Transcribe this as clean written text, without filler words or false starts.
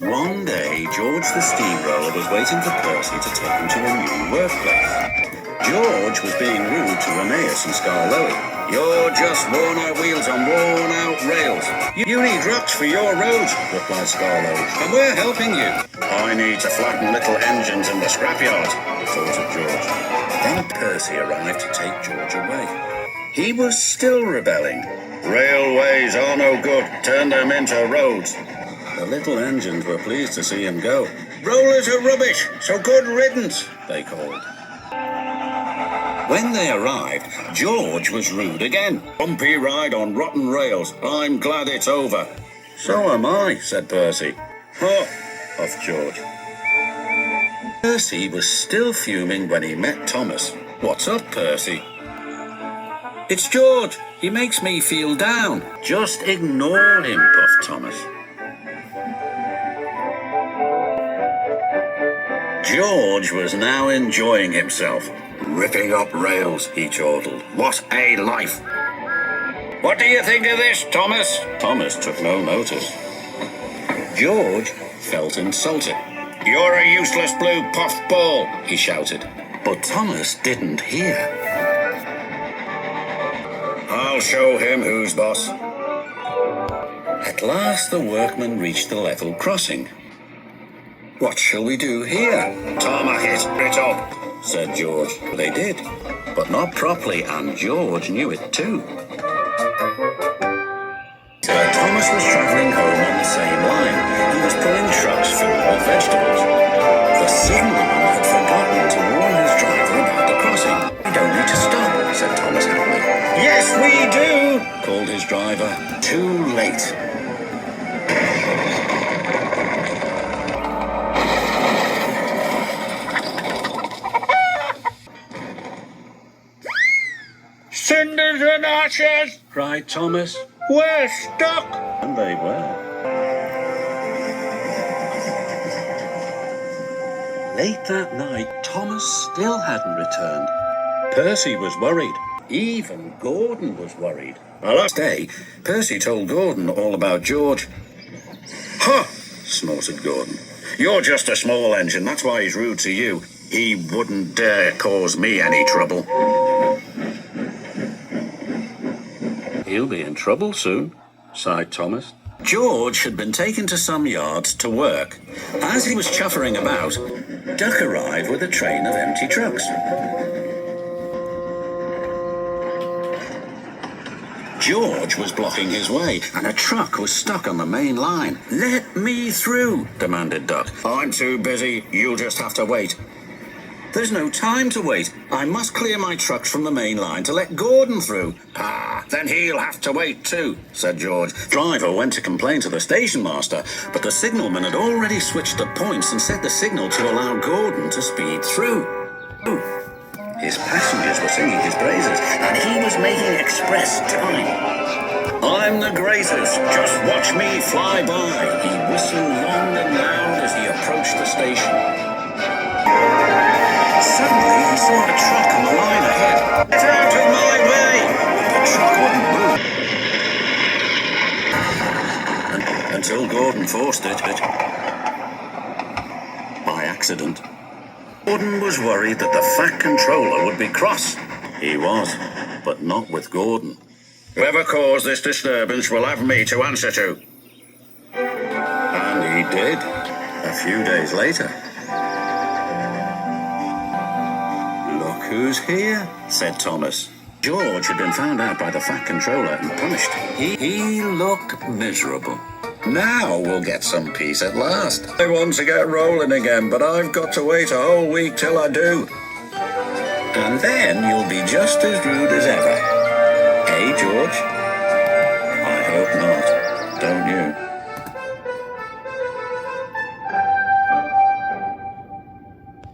One day, George the steamroller was waiting for Percy to take him to a new workplace. George was being rude to Rheneas and Skarloey. "You're just worn-out wheels on worn-out rails. You need rocks for your roads," replied Skarloey, "and we're helping you." "I need to flatten little engines in the scrapyard," thought George. Then Percy arrived to take George away. He was still rebelling. "Railways are no good. Turn them into roads." The little engines were pleased to see him go. "Rollers are rubbish, so good riddance," they called. When they arrived, George was rude again. "Bumpy ride on rotten rails. I'm glad it's over." "So am I," said Percy. "Huh," huffed George. Percy was still fuming when he met Thomas. "What's up, Percy?" "It's George. He makes me feel down." "Just ignore him," puffed Thomas. George was now enjoying himself. "Ripping up rails," he chortled. "What a life!" "What do you think of this, Thomas?" Thomas took no notice. George felt insulted. "You're a useless blue puffball," he shouted. But Thomas didn't hear. "I'll show him who's boss." At last the workmen reached the level crossing. "What shall we do here?" "Tarmac it up," said George. They did, but not properly, and George knew it too. Thomas was travelling home on the same line. He was pulling trucks filled with vegetables. The signalman had forgotten to warn his driver about the crossing. "We don't need to stop," said Thomas happily. "Yes, we do," called his driver. Too late. "Cinders and ashes!" cried Thomas. "We're stuck!" And they were. Late that night, Thomas still hadn't returned. Percy was worried. Even Gordon was worried. The last day, Percy told Gordon all about George. "Huh!" snorted Gordon. "You're just a small engine, that's why he's rude to you. He wouldn't dare cause me any trouble." "He'll be in trouble soon," sighed Thomas. George had been taken to some yards to work. As he was chuffering about, Duck arrived with a train of empty trucks. George was blocking his way, and a truck was stuck on the main line. "Let me through," demanded Duck. "I'm too busy. You'll just have to wait." "There's no time to wait. I must clear my trucks from the main line to let Gordon through." "Ah, then he'll have to wait too," said George. Driver went to complain to the station master, but the signalman had already switched the points and set the signal to allow Gordon to speed through. His passengers were singing his praises, and he was making express time. "I'm the greatest, just watch me fly by," he whistled long and loud as he approached the station. Suddenly, he saw a truck on the line ahead. "Get out of my way!" The truck wouldn't move until Gordon forced it by accident. Gordon was worried that the Fat Controller would be cross. He was, but not with Gordon. "Whoever caused this disturbance will have me to answer to." And he did, a few days later. "Look who's here," said Thomas. George had been found out by the Fat Controller and punished. He looked miserable. "Now we'll get some peace at last. I want to get rolling again, but I've got to wait a whole week till I do." "And then you'll be just as rude as ever. Hey, George?" "I hope not. Don't you?"